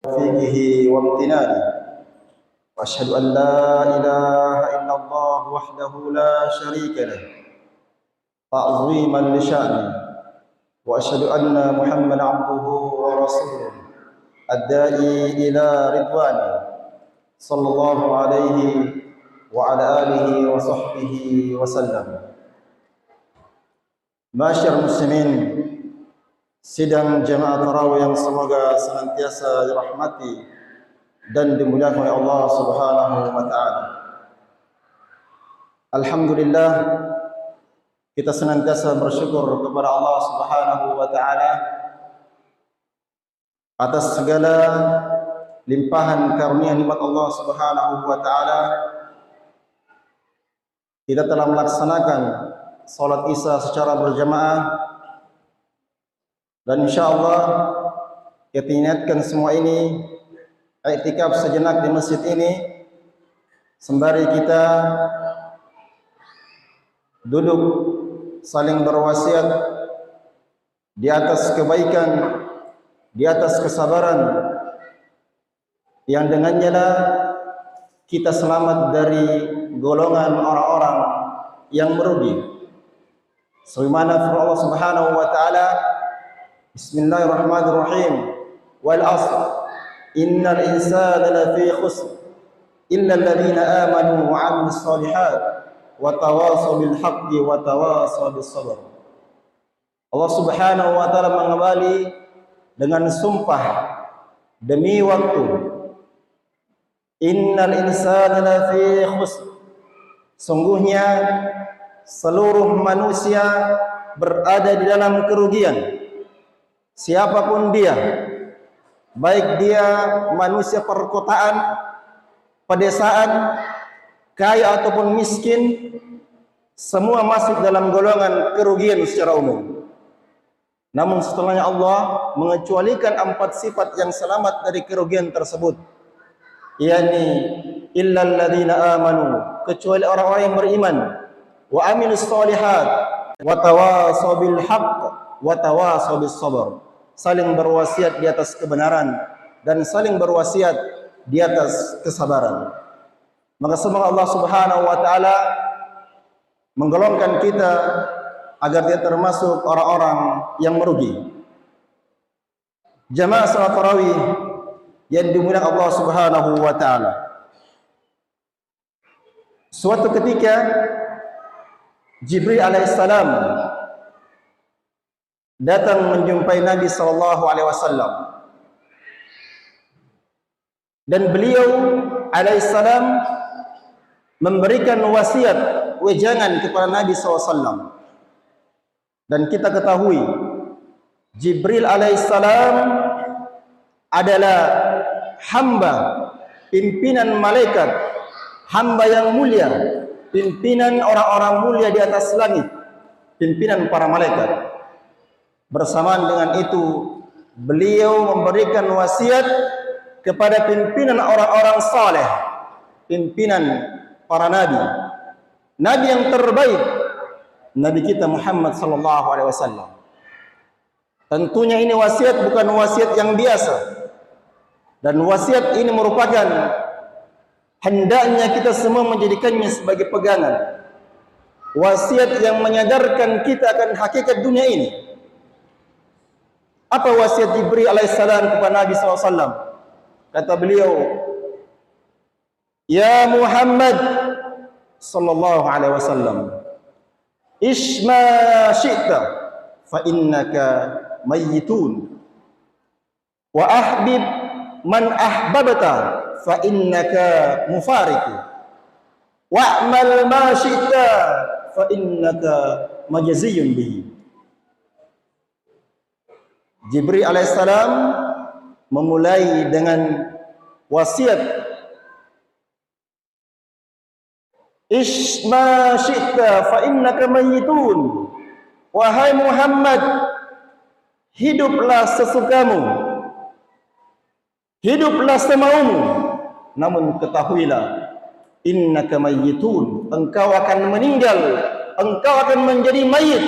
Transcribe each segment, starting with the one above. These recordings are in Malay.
توفيقه وامتنانه، وأشهد أن لا إله إلا الله وحده لا شريك له تعظيما لشأنه، وأشهد أن محمدا عبده ورسوله الداعي إلى رضوانه صلى الله عليه وعلى آله وصحبه وسلم. Masyarakat muslimin, sidang jemaah tarawih yang semoga senantiasa dirahmati dan dimuliakan oleh Allah Subhanahu wa taala. Alhamdulillah, kita senantiasa bersyukur kepada Allah Subhanahu wa taala atas segala limpahan karunia nikmat Allah Subhanahu wa taala. Kita telah melaksanakan salat Isya secara berjamaah, dan insyaallah kita niatkan semua ini i'tikaf sejenak di masjid ini sembari kita duduk saling berwasiat di atas kebaikan, di atas kesabaran, yang dengannya lah kita selamat dari golongan orang-orang yang merugi. Sebagaimana firman Allah Subhanahu wa taala, Bismillahirrahmanirrahim, wal 'ashr innal insana lafi khusr illa alladziina aamanu wa 'amilus shalihaat wa tawashaw bil haqqi wa tawashaw bis sabr. Allah Subhanahu wa taala mengawali dengan sumpah demi waktu, innal insana lafi khusr, sungguhnya seluruh manusia berada di dalam kerugian. Siapapun dia, baik dia manusia perkotaan, pedesaan, kaya ataupun miskin, semua masuk dalam golongan kerugian secara umum. Namun setelahnya Allah mengecualikan 4 sifat yang selamat dari kerugian tersebut, yakni illal ladzina amanu, kecuali orang-orang yang beriman, wa amilus shalihat wa tawasaw bil haqq wa tawasaw bis sabr, saling berwasiat di atas kebenaran dan saling berwasiat di atas kesabaran. Maka semoga Allah Subhanahu wa taala menggolongkan kita agar dia termasuk orang-orang yang merugi. Jamaah salat tarawih yang dimuliakan Allah Subhanahu wa taala, suatu ketika Jibril alaihissalam datang menjumpai Nabi sallallahu alaihi wasallam, dan beliau alaihissalam memberikan wasiat wejangan kepada Nabi sallallahu alaihi wasallam. Dan kita ketahui Jibril alaihissalam adalah hamba pimpinan malaikat, hamba yang mulia, pimpinan orang-orang mulia di atas langit, pimpinan para malaikat. Bersamaan dengan itu, beliau memberikan wasiat kepada pimpinan orang-orang saleh, pimpinan para nabi, nabi yang terbaik, Nabi kita Muhammad sallallahu alaihi wasallam. Tentunya ini wasiat bukan wasiat yang biasa, dan wasiat ini merupakan hendaknya kita semua menjadikannya sebagai pegangan. Wasiat yang menyadarkan kita akan hakikat dunia ini. Apa wasiat Jibril alaihissalam kepada Nabi SAW? Kata beliau, ya Muhammad sallallahu alaihi wasallam, ish ma syi'ta fa innaka mayyitun, wa ahbib man ahbabta fa innaka mufariqu, wa'mal ma syi'ta fa innaka majziyun bihi. Jibril alaihissalam memulai dengan wasiat, ish ma syi'ta fa innaka mayyitun, wahai Muhammad, hiduplah sesukamu, hiduplah semaumu, namun ketahuilah innaka mayyitun, engkau akan meninggal, engkau akan menjadi mayit.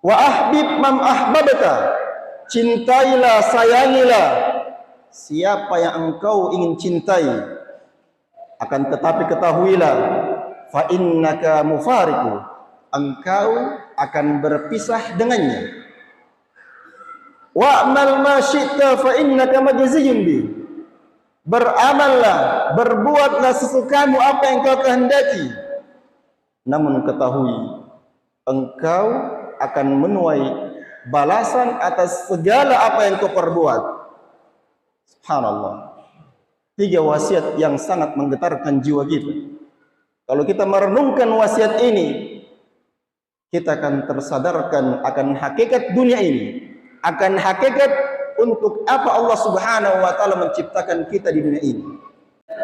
Wa ahbib man ahbabta, cintailah, sayangilah siapa yang engkau ingin cintai. Akan tetapi ketahuilah, fa innaka mufariqu, engkau akan berpisah dengannya. Wa'mal ma syi'ta fa innaka majziyun bi, beramallah, berbuatlah sesukamu apa yang kau kehendaki, namun ketahui engkau akan menuai balasan atas segala apa yang kau perbuat. Subhanallah. 3 wasiat yang sangat menggetarkan jiwa kita. Kalau kita merenungkan wasiat ini, kita akan tersadarkan akan hakikat dunia ini, akan hakikat untuk apa Allah Subhanahu wa taala menciptakan kita di dunia ini,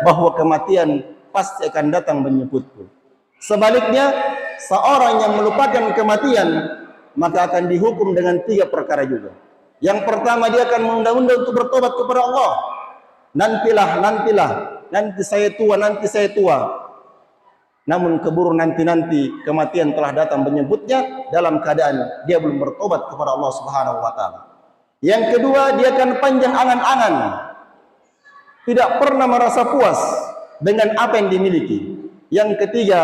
bahwa kematian pasti akan datang menjemputku. Sebaliknya, seorang yang melupakan kematian maka akan dihukum dengan 3 perkara juga. Yang pertama, dia akan mengundang-undang untuk bertobat kepada Allah. Nantilah, nanti saya tua. Namun keburu nanti kematian telah datang menyebutnya dalam keadaan dia belum bertobat kepada Allah Subhanahu wa taala. Yang kedua, dia akan panjang angan-angan, tidak pernah merasa puas dengan apa yang dimiliki. Yang ketiga,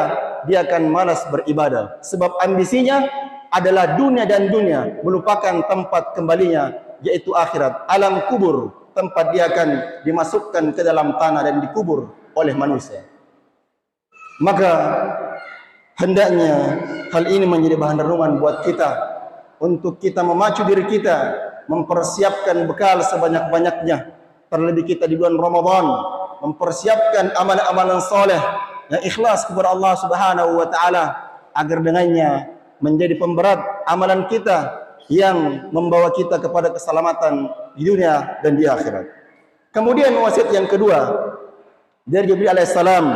dia akan malas beribadah sebab ambisinya adalah dunia dan dunia, melupakan tempat kembalinya yaitu akhirat, alam kubur, tempat dia akan dimasukkan ke dalam tanah dan dikubur oleh manusia. Maka hendaknya hal ini menjadi bahan renungan buat kita, untuk kita memacu diri kita, mempersiapkan bekal sebanyak-banyaknya, terlebih kita di bulan Ramadan, mempersiapkan amalan-amalan soleh yang ikhlas kepada Allah Subhanahu wa taala, agar dengannya menjadi pemberat amalan kita yang membawa kita kepada keselamatan di dunia dan di akhirat. Kemudian wasiat yang kedua dari Jibril alaihissalam,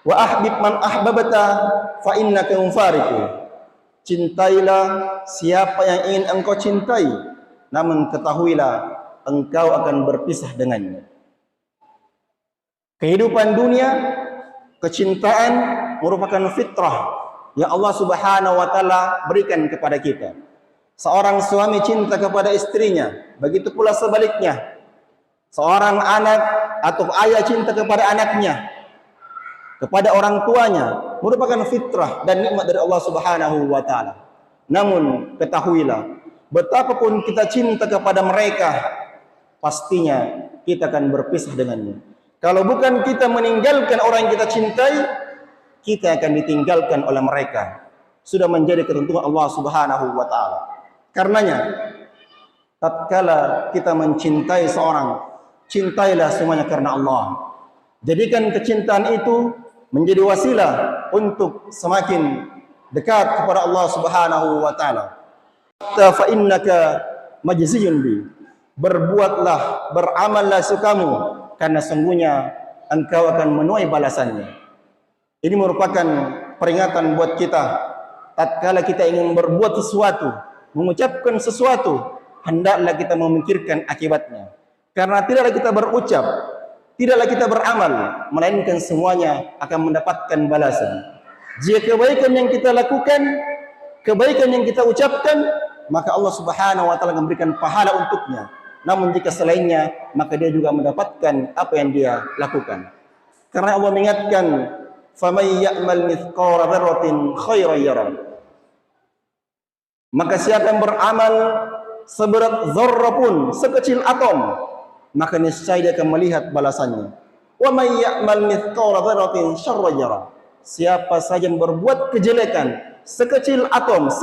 wa ahbib man ahbabta fa innaka mufariqu, cintailah siapa yang ingin engkau cintai, namun ketahuilah engkau akan berpisah dengannya. Kehidupan dunia, kecintaan merupakan fitrah yang Allah Subhanahu wa taala berikan kepada kita. Seorang suami cinta kepada istrinya, begitu pula sebaliknya. Seorang anak atau ayah cinta kepada anaknya, kepada orang tuanya, merupakan fitrah dan nikmat dari Allah Subhanahu wa taala. Namun ketahuilah, betapapun kita cinta kepada mereka, pastinya kita akan berpisah dengannya. Kalau bukan kita meninggalkan orang yang kita cintai, kita akan ditinggalkan oleh mereka. Sudah menjadi ketentuan Allah Subhanahu wa taala. Karenanya, tatkala kita mencintai seorang, cintailah semuanya karena Allah. Jadikan kecintaan itu menjadi wasilah untuk semakin dekat kepada Allah Subhanahu wa taala. Fa innaka majziyun bi, berbuatlah, beramallah sukamu, karena sungguhnya engkau akan menuai balasannya. Ini merupakan peringatan buat kita. Tatkala kita ingin berbuat sesuatu, mengucapkan sesuatu, hendaklah kita memikirkan akibatnya. Karena tidaklah kita berucap, tidaklah kita beramal, melainkan semuanya akan mendapatkan balasan. Jika kebaikan yang kita lakukan, kebaikan yang kita ucapkan, maka Allah Subhanahu wa taala memberikan pahala untuknya. Namun jika selainnya, maka dia juga mendapatkan apa yang dia lakukan. Karena Allah mengingatkan, "Faman ya'mal mithqala dzarratin khairan yarah." Maka siapa yang beramal seberat zarrah pun, sekecil atom, maka niscaya dia akan melihat balasannya. Wa may ya'mal mithqala dzarratin syarran yarah. Siapa saja yang berbuat kejelekan sekecil atom,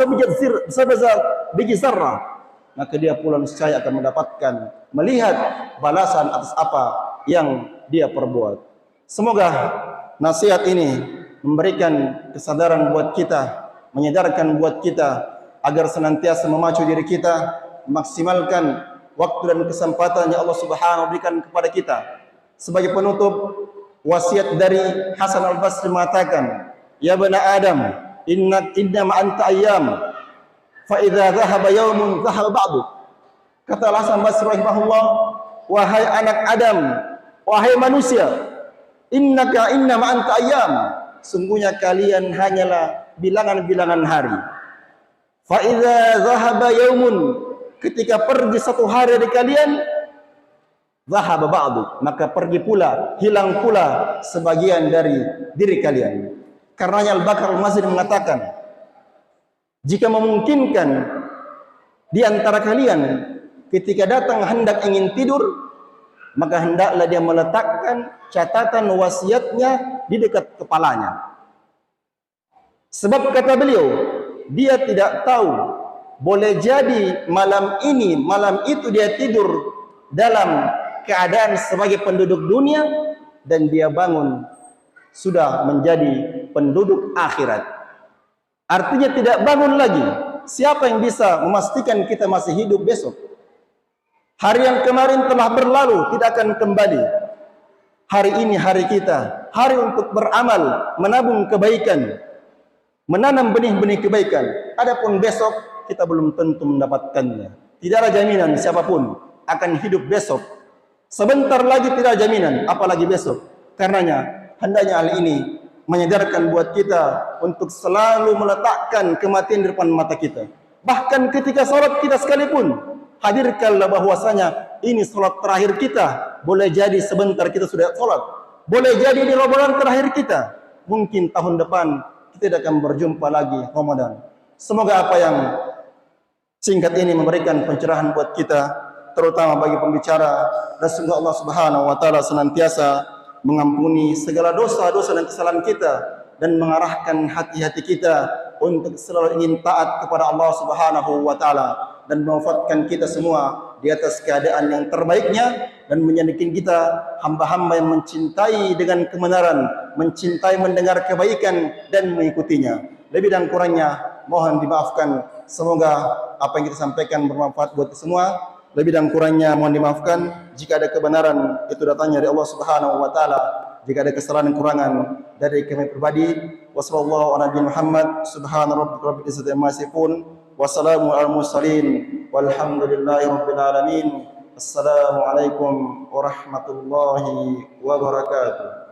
sebesar biji zarrah, maka dia pula niscaya akan mendapatkan, melihat balasan atas apa yang dia perbuat. Semoga nasihat ini memberikan kesadaran buat kita, menyadarkan buat kita agar senantiasa memacu diri kita, memaksimalkan waktu dan kesempatan yang Allah Subhanahu berikan kepada kita. Sebagai penutup, wasiat dari Hasan Al-Basri mengatakan, "Ya bani Adam, innama anta ayyam, fa idza dhahaba yawmun dhahaba ba'du." Kata Hasan Al-Basri rahimahullah, wahai anak Adam, wahai manusia, innama anta ayyam, sungguhnya kalian hanyalah bilangan-bilangan hari. Fa idza dhahaba yawmun, ketika pergi satu hari dari kalian, dhahaba ba'du, maka pergi pula, hilang pula sebagian dari diri kalian. Karenanya Al-Bakar Al-Mazri mengatakan, jika memungkinkan di antara kalian ketika datang hendak ingin tidur, maka hendaklah dia meletakkan catatan wasiatnya di dekat kepalanya. Sebab kata beliau, dia tidak tahu, boleh jadi malam ini, malam itu dia tidur dalam keadaan sebagai penduduk dunia, dan dia bangun sudah menjadi penduduk akhirat. Artinya tidak bangun lagi. Siapa yang bisa memastikan kita masih hidup besok? Hari yang kemarin telah berlalu, tidak akan kembali. Hari ini hari kita, hari untuk beramal, menabung kebaikan, menanam benih-benih kebaikan. Adapun besok, kita belum tentu mendapatkannya. Tidak ada jaminan siapapun akan hidup besok. Sebentar lagi tidak ada jaminan, apalagi besok. Karenanya, hendaknya hal ini menyadarkan buat kita untuk selalu meletakkan kematian di depan mata kita. Bahkan ketika salat kita sekalipun, hadirkanlah bahwasanya ini salat terakhir kita. Boleh jadi sebentar kita sudah salat, boleh jadi di Ramadan terakhir kita. Mungkin tahun depan kita tidak akan berjumpa lagi Ramadan. Semoga apa yang singkat ini memberikan pencerahan buat kita, terutama bagi pembicara, dan semoga Allah Subhanahu wa taala senantiasa mengampuni segala dosa-dosa dan kesalahan kita, dan mengarahkan hati-hati kita untuk selalu ingin taat kepada Allah Subhanahu wa taala, dan mewafatkan kita semua di atas keadaan yang terbaiknya, dan menjadikan kita hamba-hamba yang mencintai dengan kebenaran, mencintai mendengar kebaikan dan mengikutinya. Lebih dan kurangnya mohon dimaafkan. Semoga apa yang kita sampaikan bermanfaat buat semua. Lebih dan kurangnya mohon dimaafkan. Jika ada kebenaran, itu datangnya dari Allah Subhanahu wa taala. Jika ada kesalahan dan kurangan dari kami pribadi, wassallallahu ala nabiyina Muhammad, subhana rabbika rabbil izzati amma yasifun, wassalamu alal mursalin, walhamdulillahi rabbil alamin. Assalamualaikum warahmatullahi wabarakatuh.